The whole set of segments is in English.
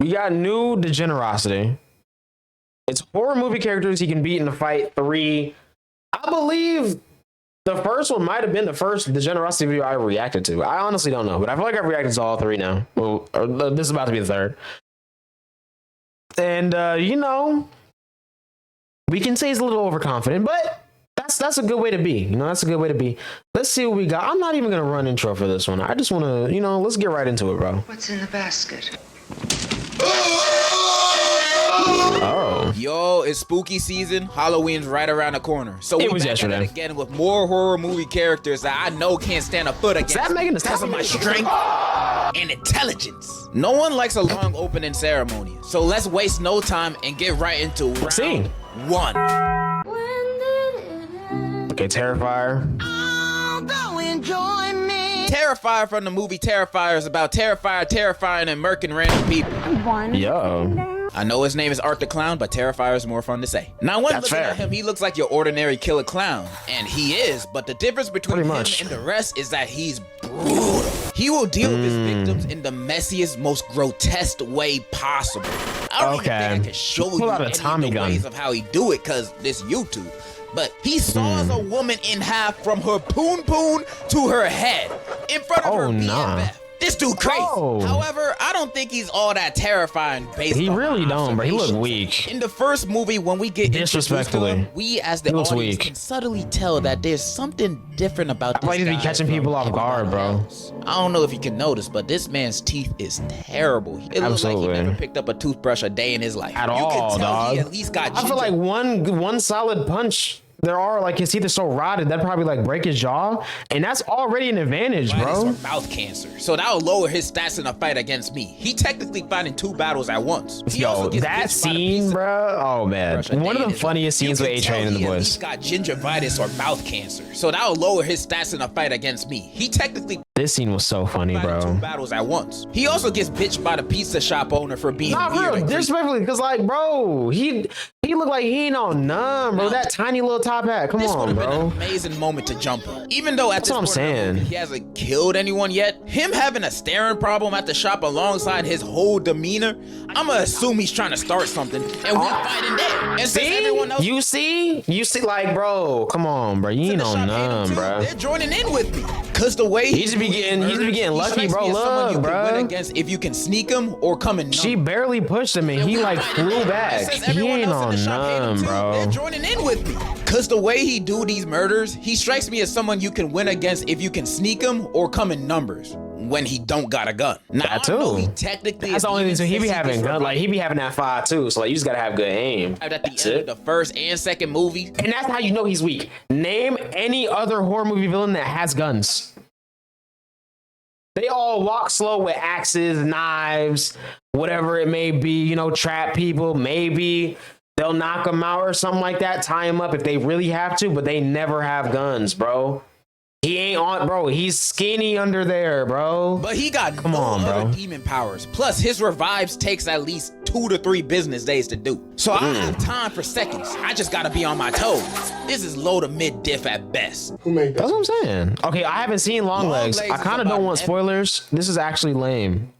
We got new Degenerocity. It's horror movie characters he can beat in a fight 3. I believe the first one might have been the first Degenerocity video I reacted to. I honestly don't know, but I feel like I've reacted to all 3 now. Well, this is about to be the 3rd. And, you know, we can say he's a little overconfident, but that's a good way to be. You know, that's a good way to be. Let's see what we got. I'm not even going to run intro for this one. I just want to, you know, let's get right into it, bro. What's in the basket? Oh. Yo, it's spooky season. Halloween's right around the corner. So It we was back at yesterday. it again with more horror movie characters that I know can't stand a foot against. Is that Megan? Is that because of my Megan? strength and intelligence. No one likes a long opening ceremony. So let's waste no time and get right into round see. 1. Okay, Terrifier. Terrifier from the movie Terrifier is about Terrifier terrifying and murking random people. Yo. I know his name is Art the Clown, but Terrifier is more fun to say. Now, when That's looking fair. at him, he looks like your ordinary killer clown, and he is, but the difference between Pretty him much. and the rest is that he's brutal. He will deal with his victims in the messiest, most grotesque way possible. I don't even think I can show Pull you out a any Tommy of the gun. ways of how he do it, cause this YouTube. But he saws a woman in half from her poon to her head in front of her BFF. nah. This dude crazy. Oh. However, I don't think he's all that terrifying based He on really don't, bro. He look observations. weak. In the first movie, when we get introduced to Disrespectfully. him, we as the He looks audience weak. can subtly tell that there's something different about this like he'd be guy catching from people off guard, everybody bro. else. I don't know if you can notice, but this man's teeth is terrible. It looks like Absolutely. he never picked up a toothbrush a day in his life. At you all, can tell dog. he at least got I feel like one solid punch. There are like his teeth are so rotted that probably like break his jaw, and that's already an advantage, bro. or mouth cancer, so that'll lower his stats in a fight against me. He technically fighting 2 battles at once. He also Yo, gets that bitched by the scene, piece bro. Oh man, brush a one day of in the his funniest life. scenes You with can A-Train tell in the he at boys. least got gingivitis or mouth cancer, so that'll lower his stats in a fight against me. He technically This scene was so funny, fighting 2 bro. battles at once. He also gets bitched by the pizza shop owner for being Nah, weird bro, and creepy. disrespectfully, because like, bro, he looked like he ain't on none, bro. That tiny little top hat, come This would on, have been an bro. amazing moment to jump on. Even though at this what I'm point in the saying. movie, he hasn't killed anyone yet, him having a staring problem at the shop alongside his whole demeanor, I'ma assume he's trying to start something, and we fighting there. And since everyone else You see, like, bro, come on, bro. You in ain't the on shop hate him none, too, bro. they're joining in with me. Cause the way He just be getting lucky, strikes bro. me as someone you Look, can win bro. against if you can sneak him or come in. She barely pushed him, and he like flew back. He ain't on none, They're bro. joining in with me. Cause the way he do these murders, he strikes me as someone you can win against if you can sneak him or come in numbers when he don't got a gun. Now, That I know too. he technically That's the only thing. So he be having gun, like he be be having that fire too. So like you just gotta have good aim. at the That's end it. of the first and second movie. And that's how you know he's weak. Name any other horror movie villain that has guns. They all walk slow with axes, knives, whatever it may be, you know, trap people. Maybe they'll knock them out or something like that, tie them up if they really have to, but they never have guns, bro. He ain't on, bro. He's skinny under there, bro. But he got Come no on, other bro. demon powers. Plus, his revives takes at least 2 to 3 business days to do. So I don't have time for seconds. I just gotta be on my toes. This is low to mid diff at best. That's what I'm saying. Okay, I haven't seen Long Legs. I Legs is kind of about don't want an- spoilers. This is actually lame.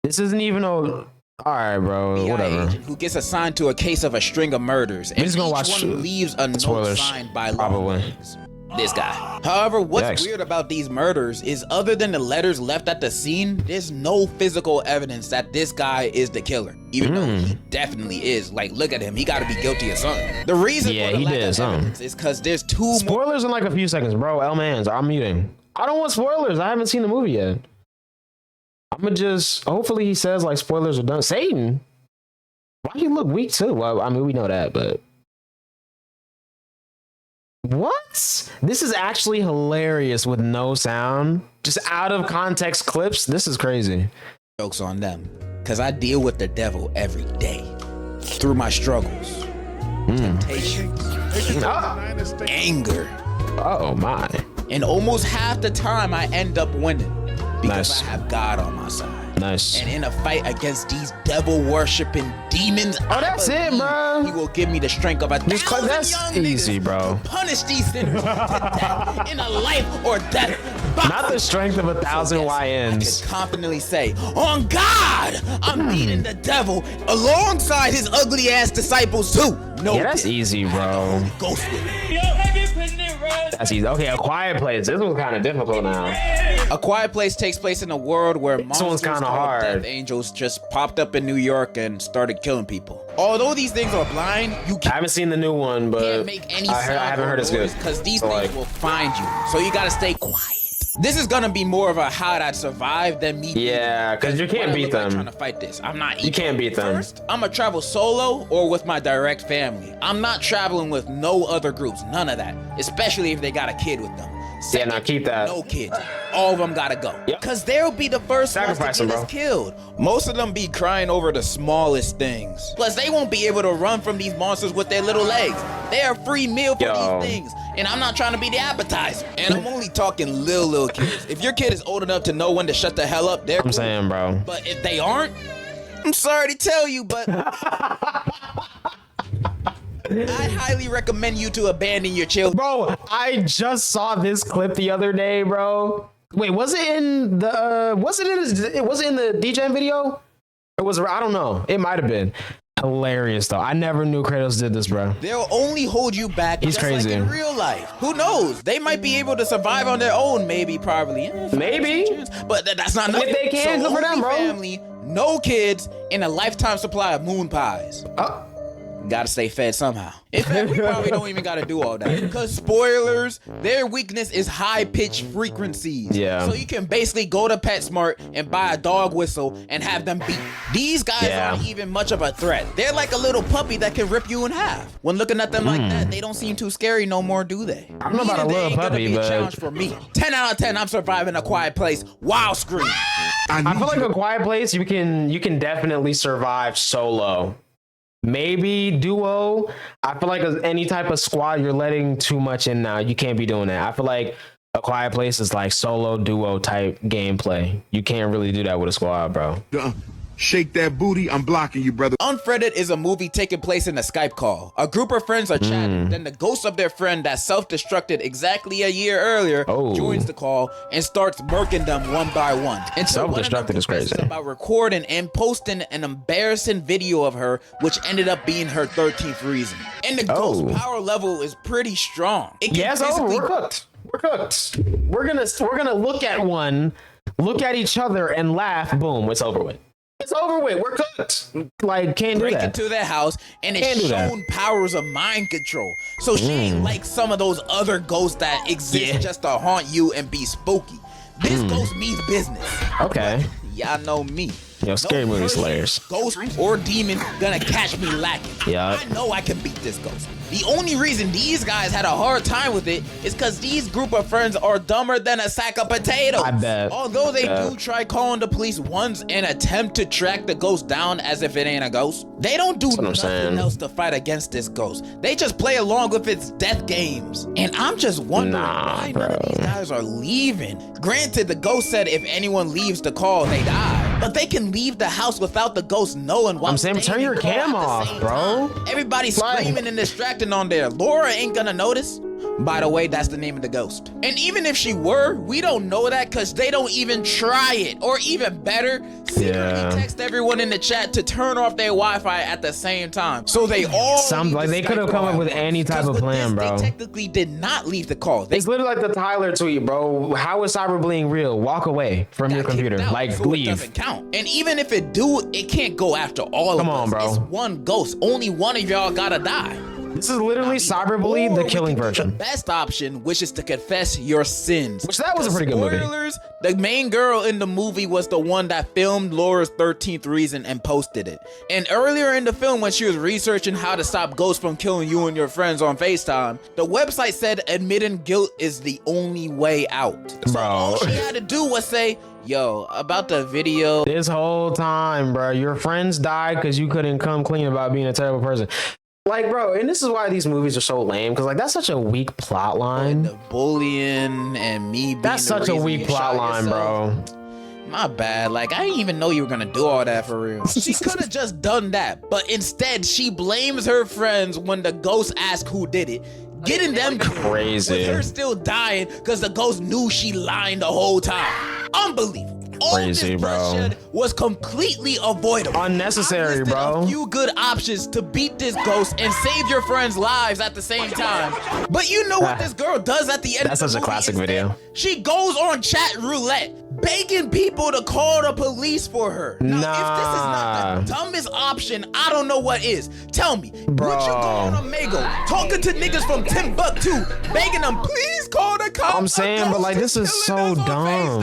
This isn't even a. All right, bro. FBI Whatever. agent who gets assigned to a case of a string of murders, and just gonna each watch one leaves a note spoilers, signed by probably. Lawrence. This guy. However, what's Yikes. weird about these murders is other than the letters left at the scene, there's no physical evidence that this guy is the killer. Even though he definitely is. Like, look at him. He got to be guilty of something. The reason Yeah, for the he lack did of something. evidence is because there's 2 more. Spoilers in like a few seconds, bro. L Mans, I'm muting. I don't want spoilers. I haven't seen the movie yet. I'm gonna just. Hopefully, he says like spoilers are done. Satan. Why he look weak too? Well, I mean, we know that, but. What? This is actually hilarious with no sound. Just out of context clips. This is crazy. Jokes on them. Because I deal with the devil every day. Through my struggles, temptations, anger. Oh my. And almost half the time I end up winning. Because Nice. I have God on my side. Nice. And in a fight against these devil-worshipping demons, Oh, that's it, bro. He will give me the strength of a Just thousand that's young easy, niggas bro. to punish these sinners to death in a life or death Not the strength of 1,000 I YNs. could confidently say, on God, I'm beating the devil alongside his ugly ass disciples too. No, Yeah, that's easy, bro. Ghost with me. That's easy. Okay, A Quiet Place. This one's kind of difficult now. A Quiet Place takes place in a world where one's monsters kinda called hard. death angels just popped up in New York and started killing people. Although these things are blind, you I haven't seen the new one, but can't make any I sound haven't heard it's good. because these So, things like, will find you. So you gotta stay quiet. This is gonna be more of a how I'd survive than me. yeah, because you can't what I beat look like them. trying to fight this. I'm not. You can't beat them. First, I'm gonna travel solo or with my direct family. I'm not traveling with no other groups. None of that. Especially if they got a kid with them. Yeah, now keep that. No kids. All of them gotta go. Yep. Cause they'll be the first ones to Sacrifice get them, us bro. killed. Most of them be crying over the smallest things. Plus, they won't be able to run from these monsters with their little legs. They are free meal for Yo. these things. And I'm not trying to be the appetizer. And I'm only talking little kids. If your kid is old enough to know when to shut the hell up, they're I'm cool. saying, bro. But if they aren't, I'm sorry to tell you, but I highly recommend you to abandon your children. Bro, I just saw this clip the other day, bro. Wait, was it in the was it in the DJing video? It was, I don't know. It might have been. Hilarious though. I never knew Kratos did this, bro. They'll only hold you back He's just crazy. like in real life. Who knows? They might be able to survive on their own, maybe, probably. Maybe. But that's not And enough. if they can, good for them, only bro. family, no kids, and a lifetime supply of moon pies. Oh, Gotta stay fed somehow. In fact, we probably don't even gotta do all that. Because spoilers, their weakness is high-pitched frequencies. Yeah. So you can basically go to PetSmart and buy a dog whistle and have them beat. These guys Yeah. aren't even much of a threat. They're like a little puppy that can rip you in half. When looking at them like that, they don't seem too scary no more, do they? I don't know about a Meaning they little ain't gonna puppy, be a but challenge for me. 10 out of 10, I'm surviving A Quiet Place. Wow, scream. I feel like A Quiet Place, you can definitely survive solo. Maybe duo. I feel like as any type of squad, you're letting too much in now. You can't be doing that. I feel like A Quiet Place is like solo duo type gameplay. You can't really do that with a squad, bro. Shake that booty, I'm blocking you, brother. Unfriended is a movie taking place in a Skype call. A group of friends are chatting, then the ghost of their friend that self-destructed exactly a year earlier joins the call and starts murking them one by one. And so Self-destructed is crazy. about recording and posting an embarrassing video of her, which ended up being her 13th reason. And the ghost power level is pretty strong. It can Yeah, it's over. physically- We're cooked. We're cooked. We're gonna look at one, look at each other, and laugh. Boom, it's over with. It's over with. We're cooked. Like, can't do break that. into their house and Can't it's do that. shown powers of mind control. So she ain't like some of those other ghosts that exist just to haunt you and be spooky. This ghost means business. Okay. Y'all know me. Yo, scary movie person, slayers. Ghost or demon gonna catch me lacking. Yeah. I know I can beat this ghost. The only reason these guys had a hard time with it is because these group of friends are dumber than a sack of potatoes. I bet. Although they do try calling the police once and attempt to track the ghost down as if it ain't a ghost, they don't do what I'm nothing saying. else to fight against this ghost. They just play along with its death games. And I'm just wondering why none of these guys are leaving. Granted, the ghost said if anyone leaves the call, they die. But they can leave the house without the ghost knowing while I'm saying, staying turn your in call cam at the off, same bro. time. Everybody's Like- screaming and distracting on there. Laura ain't gonna notice. By the way, that's the name of the ghost. And even if she were, we don't know that because they don't even try it. Or even better, secretly text everyone in the chat to turn off their Wi-Fi at the same time. So they all Some leave like the they could have Skype come call up at with once. any type 'Cause of with plan, this, bro. They technically did not leave the call. They It's literally like the Tyler tweet, bro. How is cyberbullying real? Walk away from your got kicked computer. out, Like, so it leave. doesn't count. And even if it do, it can't go after all Come of us. on, bro. It's one ghost. Only one of y'all gotta die. This is literally cyberbully, Or the we killing can do version. The best option, which is to confess your sins. Which that was a pretty good movie. Spoilers, the main girl in the movie was the one that filmed Laura's 13th reason and posted it. And earlier in the film, when she was researching how to stop ghosts from killing you and your friends on FaceTime, the website said admitting guilt is the only way out. So Bro. all she had to do was say, yo, about the video. This whole time, bro, your friends died because you couldn't come clean about being a terrible person. Like, bro, and this is why these movies are so lame, because like that's such a weak plot line. The bullying and me being That's the such a reason weak you plot shot line, yourself. bro. My bad. Like, I didn't even know you were gonna do all that for real. She could have just done that, but instead she blames her friends when the ghost asks who did it, getting them Crazy. with her still dying because the ghost knew she lying the whole time. Unbelievable. Crazy, all this bro. bloodshed was completely avoidable. Unnecessary, I listed bro. a few good options to beat this ghost and save your friends' lives at the same time. But you know what this girl does at the end That's of the such a movie classic instead? video. She goes on chat roulette, begging people to call the police for her. Now, if this is not the dumbest option, I don't know what is. Tell me, Bro. would you go on Omegle, talking to niggas from Timbuktu, begging them, please call the cops? I'm saying, but like, this is so dumb.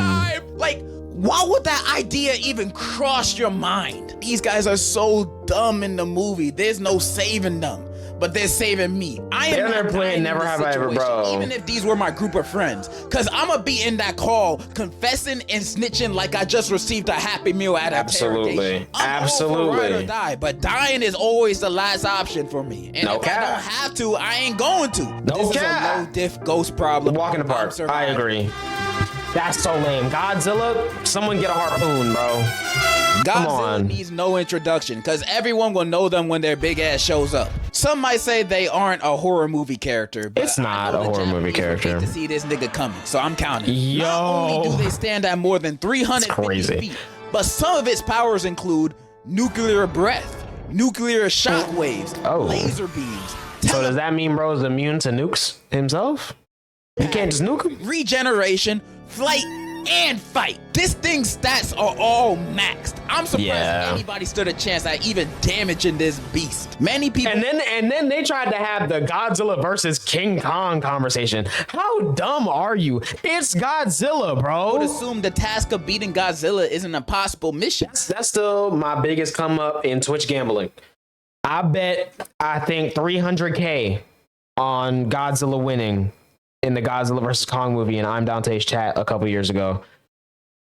Like, why would that idea even cross your mind? These guys are so dumb in the movie. There's no saving them, but they're saving me. I am They're not playing dying Never in this Have I Ever, situation, bro. even if these were my group of friends, because I'm going to be in that call confessing and snitching like I just received a Happy Meal at Absolutely. interrogation. I'm all for Absolutely. ride or die, but dying is always the last option for me. And No if cap. I don't have to, I ain't going to. No This cap. is a low diff ghost problem. Walk in the I'm park. I surviving. agree. That's so lame. Godzilla, someone get a harpoon, bro. Come Godzilla on. needs no introduction because everyone will know them when their big ass shows up. Some might say they aren't a horror movie character, but It's not I know a the horror movie Japanese would hate character. to see this nigga coming, so I'm counting. Yo. Not only do they stand at more than 350 crazy. feet, but some of its powers include nuclear breath, nuclear shockwaves, Oh. laser beams, So does that mean bro's immune to nukes himself? You can't just nuke him? regeneration, flight, and fight. This thing's stats are all maxed. I'm surprised Yeah. anybody stood a chance at even damaging this beast. Many people And then they tried to have the Godzilla versus King Kong conversation. How dumb are you? It's Godzilla, would bro. assume the task of beating Godzilla is an impossible mission. That's still my biggest come up in Twitch gambling. I think 300K on Godzilla winning in the Godzilla versus Kong movie in I'm Dante's chat a couple years ago.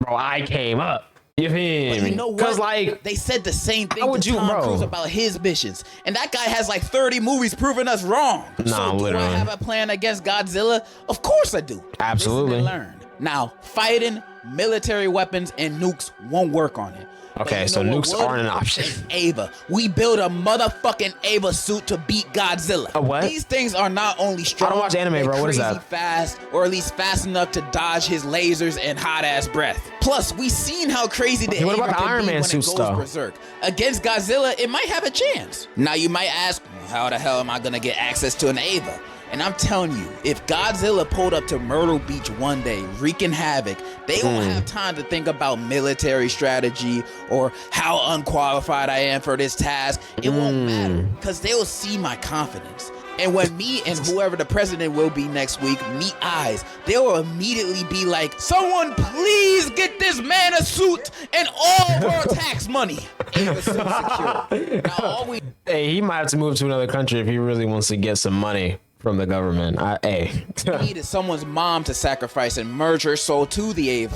Bro, I came up. You feel But me? you know Because what? like, They said the same thing How would to you, Tom bro? Cruise about his missions, and that guy has like 30 movies proving us wrong. Nah, so do literally. I have a plan against Godzilla? Of course I do. Absolutely. Listen and learn. Now, fighting, military weapons, and nukes won't work on it. But Okay, you so know what nukes would? aren't an option. Ava. We build a motherfucking Ava suit to beat Godzilla. A what? These things are not only strong, I don't watch anime, they're bro. What is crazy that? fast, or at least fast enough to dodge his lasers and hot ass breath. Plus, we seen how crazy the Okay, what Ava about the can Iron be Man when it suits, goes though? berserk. Against Godzilla, it might have a chance. Now you might ask, how the hell am I gonna get access to an Ava? And I'm telling you, if Godzilla pulled up to Myrtle Beach one day, wreaking havoc, they won't have time to think about military strategy or how unqualified I am for this task. It won't matter, because they'll see my confidence. And when me and whoever the president will be next week meet eyes, they will immediately be like, someone please get this man a suit and all of our tax money. Ava suit secure. Now all we Hey, he might have to move to another country if he really wants to get some money from the government. Hey. need is someone's mom to sacrifice and merge her soul to the Ava.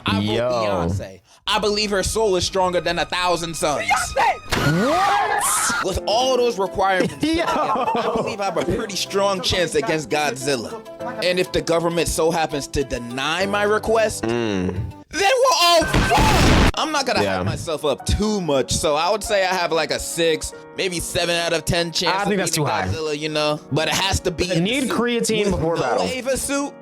I vote Yo. Beyonce. I believe her soul is stronger than 1,000 suns. What? With all those requirements, put Yo. together, I believe I have a pretty strong chance against Godzilla. And if the government so happens to deny my request, then we're all fucked. I'm not gonna Yeah. hype myself up too much, so I would say I have like a 6, maybe 7 out of 10 chance. I think of that's beating too high. Godzilla, you know, but it has to be. You in the need suit. creatine With before no battle. Ava suit.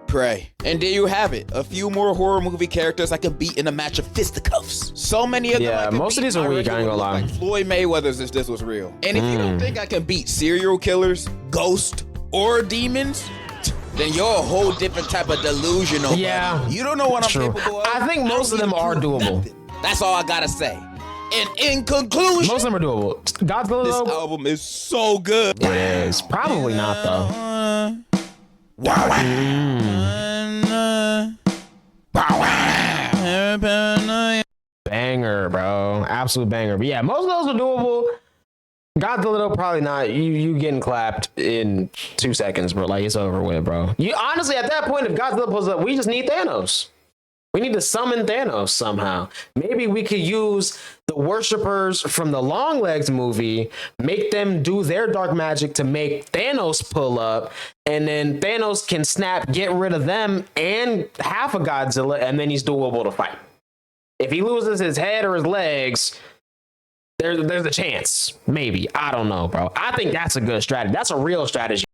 Pray. And there you have it. A few more horror movie characters I can beat in a match of fisticuffs. So many of them. Yeah, I can most of beat, these are my weak, I ain't record would gonna look lie. Like Floyd Mayweather's if this was real. And if you don't think I can beat serial killers, ghosts, or demons, then you're a whole different type of delusional. Yeah, buddy. You don't know what I'm true. capable of. I think most don't of them need to are prove doable. nothing. That's all I gotta say. And in conclusion, Most of them are doable. Godzilla, this though, album is so good. it is. Probably not, though. Banger, bro. Absolute banger. But yeah, most of those are doable. Godzilla, though, probably not. You getting clapped in 2 seconds, bro. Like, it's over with, bro. You honestly, at that point, if Godzilla pulls up, we just need Thanos. We need to summon Thanos somehow. Maybe we could use the worshippers from the Longlegs movie, make them do their dark magic to make Thanos pull up, and then Thanos can snap, get rid of them and half of Godzilla, and then he's doable to fight. If he loses his head or his legs, there's a chance. Maybe. I don't know, bro. I think that's a good strategy. That's a real strategy.